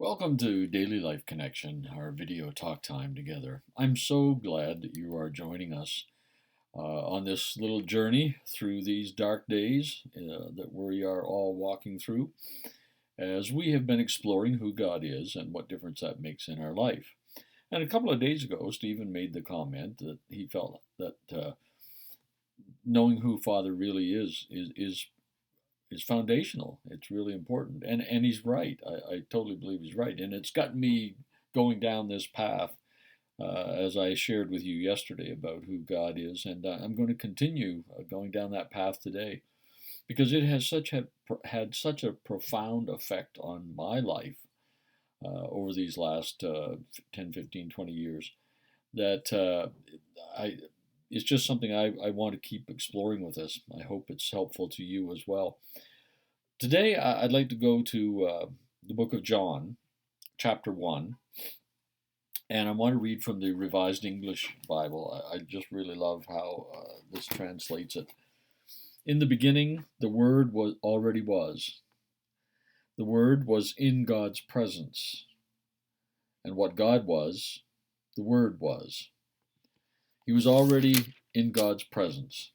Welcome to Daily Life Connection, our video talk time together. I'm so glad that you are joining us on this little journey through these dark days that we are all walking through as we have been exploring who God is and what difference that makes in our life. And a couple of days ago, Stephen made the comment that he felt that knowing who Father really is foundational. It's really important, and he's right. I totally believe he's right, and it's got me going down this path as I shared with you yesterday about who God is, and I'm going to continue going down that path today because it has had such a profound effect on my life over these last 10, 15, 20 years that I it's just something I want to keep exploring with us. I hope it's helpful to you as well. Today, I'd like to go to the book of John, chapter 1, and I want to read from the Revised English Bible. I just really love how this translates it. In the beginning, the Word was already was. The Word was in God's presence, and what God was, the Word was. He was already in God's presence.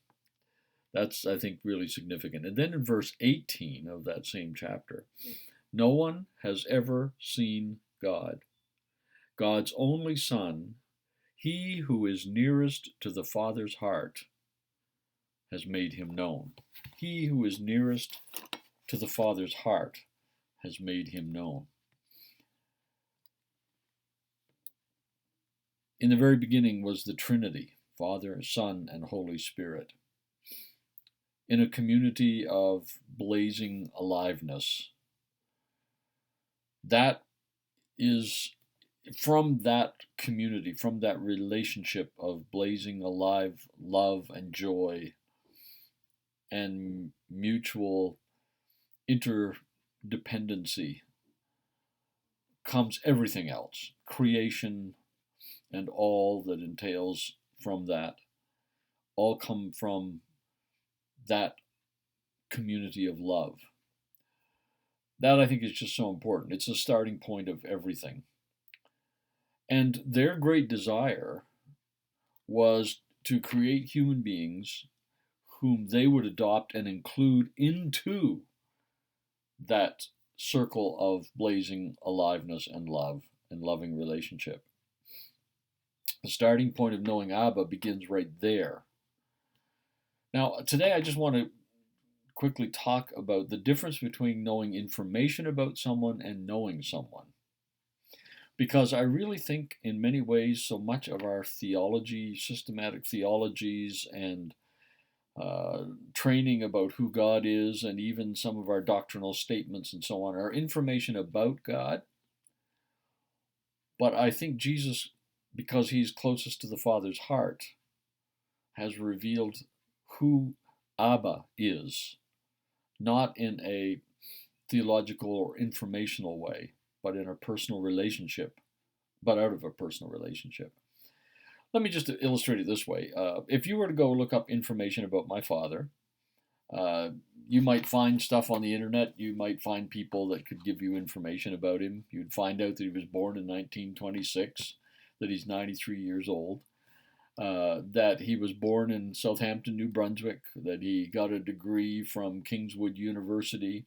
That's, I think, really significant. And then in verse 18 of that same chapter, no one has ever seen God. God's only Son, he who is nearest to the Father's heart, has made him known. He who is nearest to the Father's heart has made him known. In the very beginning was the Trinity, Father, Son, and Holy Spirit. In a community of blazing aliveness, that is from that community, from that relationship of blazing alive love and joy and mutual interdependency, comes everything else. Creation and all that entails from that all come from that community of love. That, I think, is just so important. It's the starting point of everything. And their great desire was to create human beings whom they would adopt and include into that circle of blazing aliveness and love and loving relationship. The starting point of knowing Abba begins right there. Now, today I just want to quickly talk about the difference between knowing information about someone and knowing someone. Because I really think in many ways so much of our theology, systematic theologies, and training about who God is, and even some of our doctrinal statements and so on, are information about God. But I think Jesus, because he's closest to the Father's heart, has revealed who Abba is, not in a theological or informational way, but in a personal relationship, but out of a personal relationship. Let me just illustrate it this way. If you were to go look up information about my father, you might find stuff on the internet. You might find people that could give you information about him. You'd find out that he was born in 1926, that he's 93 years old, that he was born in Southampton, New Brunswick, that he got a degree from Kingswood University.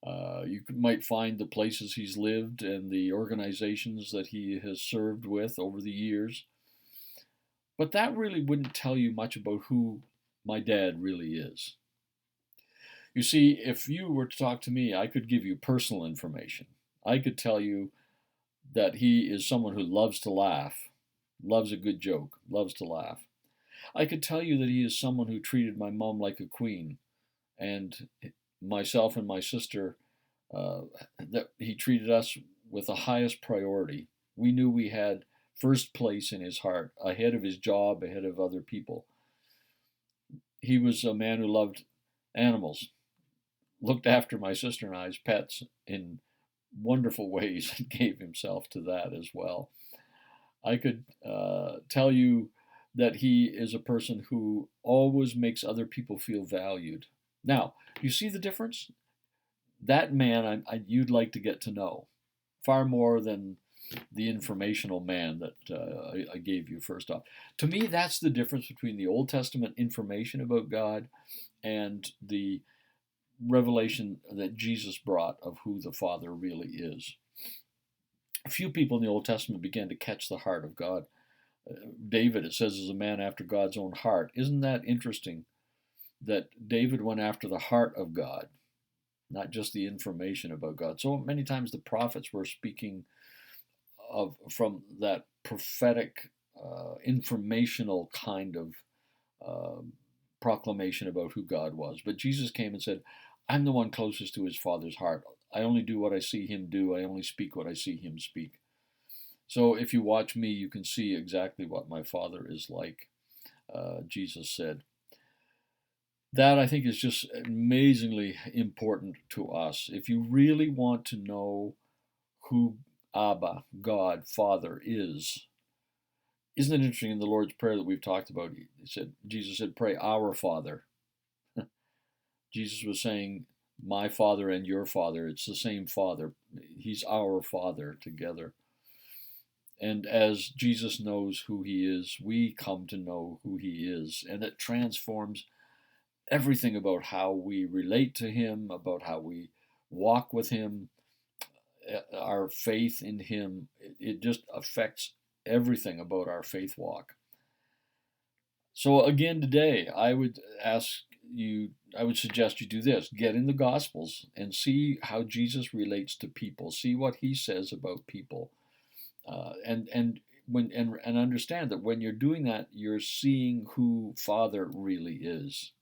You might find the places he's lived and the organizations that he has served with over the years. But that really wouldn't tell you much about who my dad really is. You see, if you were to talk to me, I could give you personal information. I could tell you that he is someone who loves to laugh, loves a good joke, loves to laugh. I could tell you that he is someone who treated my mom like a queen, and myself and my sister, that he treated us with the highest priority. We knew we had first place in his heart, ahead of his job, ahead of other people. He was a man who loved animals, looked after my sister and I's pets in wonderful ways, and gave himself to that as well. I could tell you that he is a person who always makes other people feel valued. Now, you see the difference? That man you'd like to get to know. far more than the informational man that I gave you first off. To me, that's the difference between the Old Testament information about God and the revelation that Jesus brought of who the Father really is. A few people in the Old Testament began to catch the heart of God. David, it says, is a man after God's own heart. Isn't that interesting that David went after the heart of God, not just the information about God? So many times the prophets were speaking from that prophetic, informational kind of uh, proclamation about who God was. But Jesus came and said, I'm the one closest to his Father's heart. I only do what I see him do. I only speak what I see him speak. So if you watch me, you can see exactly what my Father is like, Jesus said. That, I think, is just amazingly important to us. If you really want to know who Abba, God, Father, is, isn't it interesting in the Lord's Prayer that we've talked about? Jesus said, pray, our Father. Jesus was saying, my Father and your Father. It's the same Father. He's our Father together. And as Jesus knows who he is, we come to know who he is. And it transforms everything about how we relate to him, about how we walk with him, our faith in him. It just affects everything about our faith walk. So again, today, I would suggest you do this. Get in the Gospels and see how Jesus relates to people. See what he says about people. And understand that when you're doing that, you're seeing who Father really is.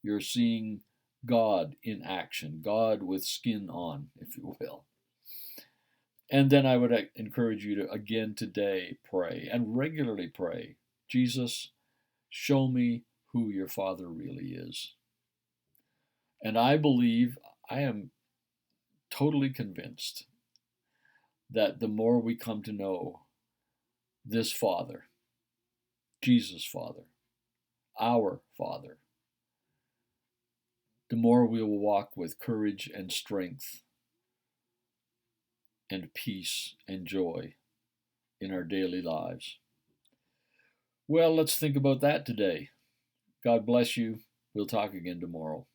You're seeing God in action, God with skin on, if you will. And then I would encourage you to, again today, pray and regularly pray, Jesus, show me who your Father really is. And I believe, I am totally convinced that the more we come to know this Father, Jesus' Father, our Father, the more we will walk with courage and strength and peace and joy in our daily lives. Well, let's think about that today. God bless you. We'll talk again tomorrow.